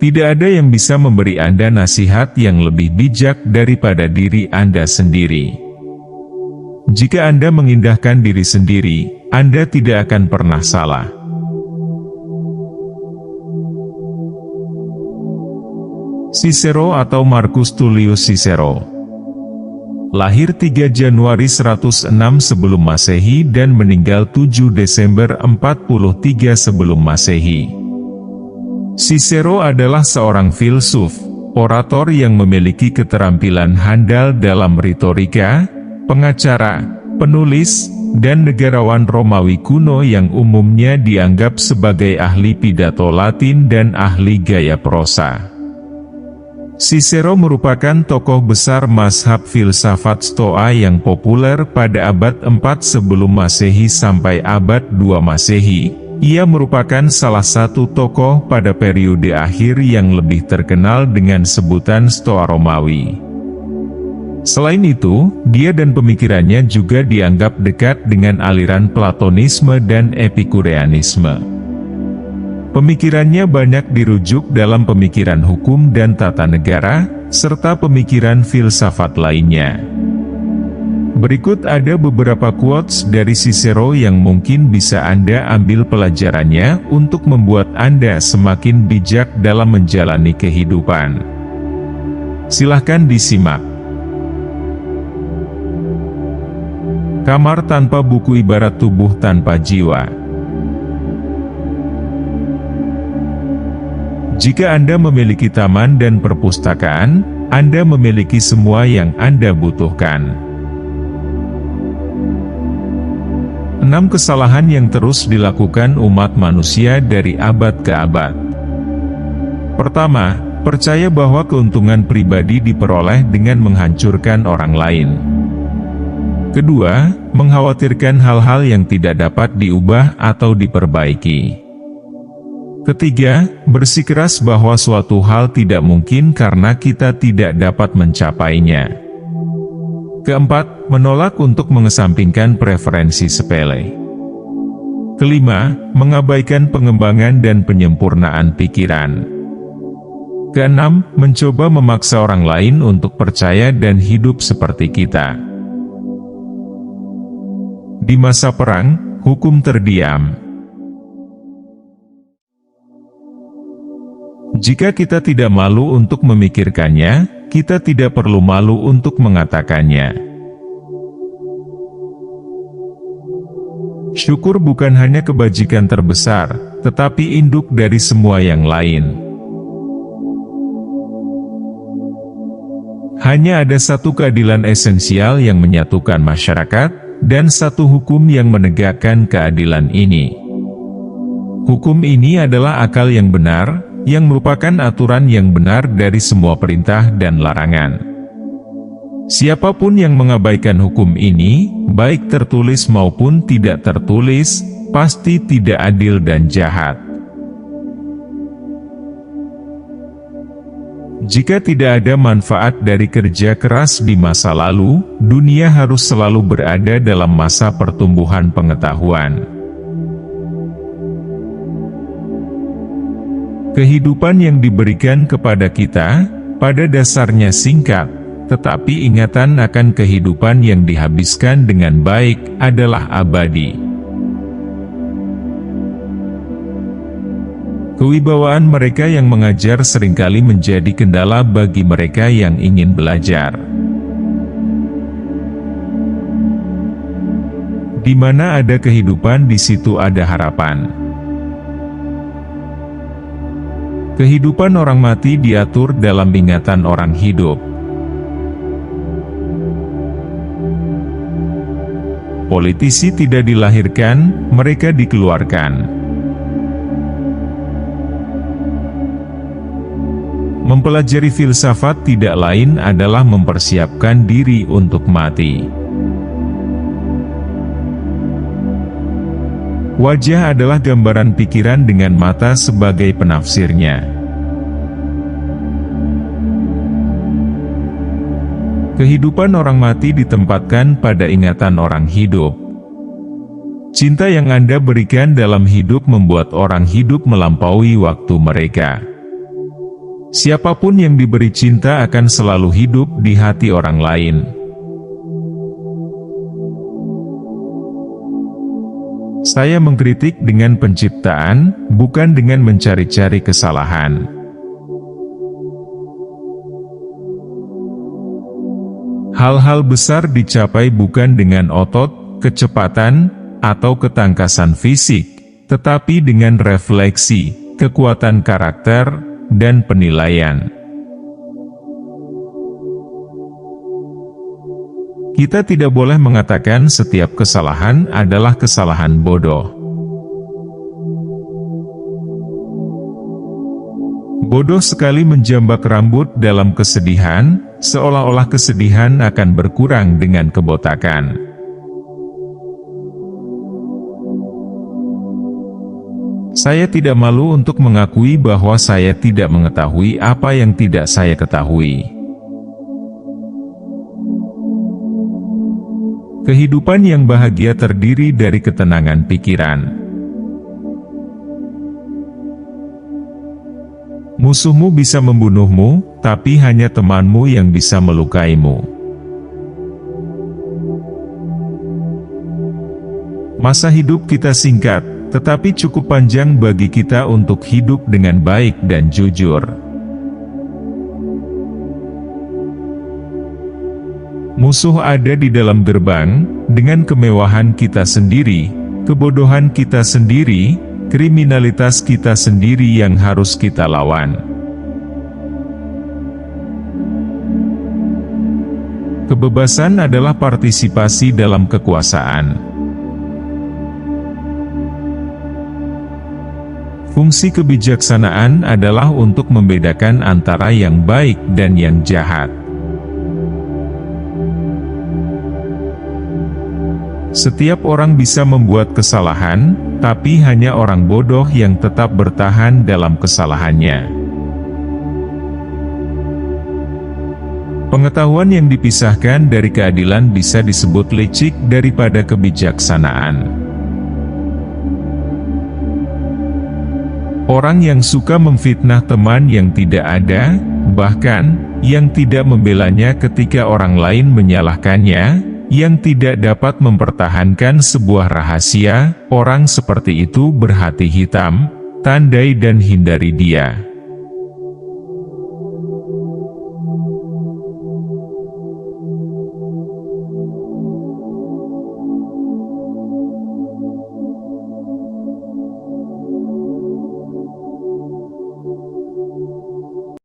Tidak ada yang bisa memberi Anda nasihat yang lebih bijak daripada diri Anda sendiri. Jika Anda mengindahkan diri sendiri, Anda tidak akan pernah salah. Cicero atau Marcus Tullius Cicero lahir 3 Januari 106 sebelum Masehi dan meninggal 7 Desember 43 sebelum Masehi. Cicero adalah seorang filsuf, orator yang memiliki keterampilan handal dalam retorika, pengacara, penulis, dan negarawan Romawi kuno yang umumnya dianggap sebagai ahli pidato Latin dan ahli gaya prosa. Cicero merupakan tokoh besar mazhab filsafat Stoa yang populer pada abad 4 sebelum Masehi sampai abad 2 Masehi. Ia merupakan salah satu tokoh pada periode akhir yang lebih terkenal dengan sebutan Stoa Romawi. Selain itu, dia dan pemikirannya juga dianggap dekat dengan aliran Platonisme dan Epikureanisme. Pemikirannya banyak dirujuk dalam pemikiran hukum dan tata negara, serta pemikiran filsafat lainnya. Berikut ada beberapa quotes dari Cicero yang mungkin bisa Anda ambil pelajarannya untuk membuat Anda semakin bijak dalam menjalani kehidupan. Silahkan disimak. Kamar tanpa buku ibarat tubuh tanpa jiwa. Jika Anda memiliki taman dan perpustakaan, Anda memiliki semua yang Anda butuhkan. 6 kesalahan yang terus dilakukan umat manusia dari abad ke abad. Pertama, percaya bahwa keuntungan pribadi diperoleh dengan menghancurkan orang lain. Kedua, mengkhawatirkan hal-hal yang tidak dapat diubah atau diperbaiki. Ketiga, bersikeras bahwa suatu hal tidak mungkin karena kita tidak dapat mencapainya. Keempat, menolak untuk mengesampingkan preferensi sepele. Kelima, mengabaikan pengembangan dan penyempurnaan pikiran. Keenam, mencoba memaksa orang lain untuk percaya dan hidup seperti kita. Di masa perang, hukum terdiam. Jika kita tidak malu untuk memikirkannya, kita tidak perlu malu untuk mengatakannya. Syukur bukan hanya kebajikan terbesar, tetapi induk dari semua yang lain. Hanya ada satu keadilan esensial yang menyatukan masyarakat, dan satu hukum yang menegakkan keadilan ini. Hukum ini adalah akal yang benar, yang merupakan aturan yang benar dari semua perintah dan larangan. Siapapun yang mengabaikan hukum ini, baik tertulis maupun tidak tertulis, pasti tidak adil dan jahat. Jika tidak ada manfaat dari kerja keras di masa lalu, dunia harus selalu berada dalam masa pertumbuhan pengetahuan. Kehidupan yang diberikan kepada kita, pada dasarnya singkat, tetapi ingatan akan kehidupan yang dihabiskan dengan baik, adalah abadi. Kewibawaan mereka yang mengajar seringkali menjadi kendala bagi mereka yang ingin belajar. Di mana ada kehidupan, di situ ada harapan. Kehidupan orang mati diatur dalam ingatan orang hidup. Politisi tidak dilahirkan, mereka dikeluarkan. Mempelajari filsafat tidak lain adalah mempersiapkan diri untuk mati. Wajah adalah gambaran pikiran dengan mata sebagai penafsirnya. Kehidupan orang mati ditempatkan pada ingatan orang hidup. Cinta yang Anda berikan dalam hidup membuat orang hidup melampaui waktu mereka. Siapapun yang diberi cinta akan selalu hidup di hati orang lain. Saya mengkritik dengan penciptaan, bukan dengan mencari-cari kesalahan. Hal-hal besar dicapai bukan dengan otot, kecepatan, atau ketangkasan fisik, tetapi dengan refleksi, kekuatan karakter, dan penilaian. Kita tidak boleh mengatakan setiap kesalahan adalah kesalahan bodoh. Bodoh sekali menjambak rambut dalam kesedihan, seolah-olah kesedihan akan berkurang dengan kebotakan. Saya tidak malu untuk mengakui bahwa saya tidak mengetahui apa yang tidak saya ketahui. Kehidupan yang bahagia terdiri dari ketenangan pikiran. Musuhmu bisa membunuhmu, tapi hanya temanmu yang bisa melukaimu. Masa hidup kita singkat, tetapi cukup panjang bagi kita untuk hidup dengan baik dan jujur. Musuh ada di dalam gerbang, dengan kemewahan kita sendiri, kebodohan kita sendiri, kriminalitas kita sendiri yang harus kita lawan. Kebebasan adalah partisipasi dalam kekuasaan. Fungsi kebijaksanaan adalah untuk membedakan antara yang baik dan yang jahat. Setiap orang bisa membuat kesalahan, tapi hanya orang bodoh yang tetap bertahan dalam kesalahannya. Pengetahuan yang dipisahkan dari keadilan bisa disebut licik daripada kebijaksanaan. Orang yang suka memfitnah teman yang tidak ada, bahkan, yang tidak membelanya ketika orang lain menyalahkannya, yang tidak dapat mempertahankan sebuah rahasia, orang seperti itu berhati hitam, tandai dan hindari dia.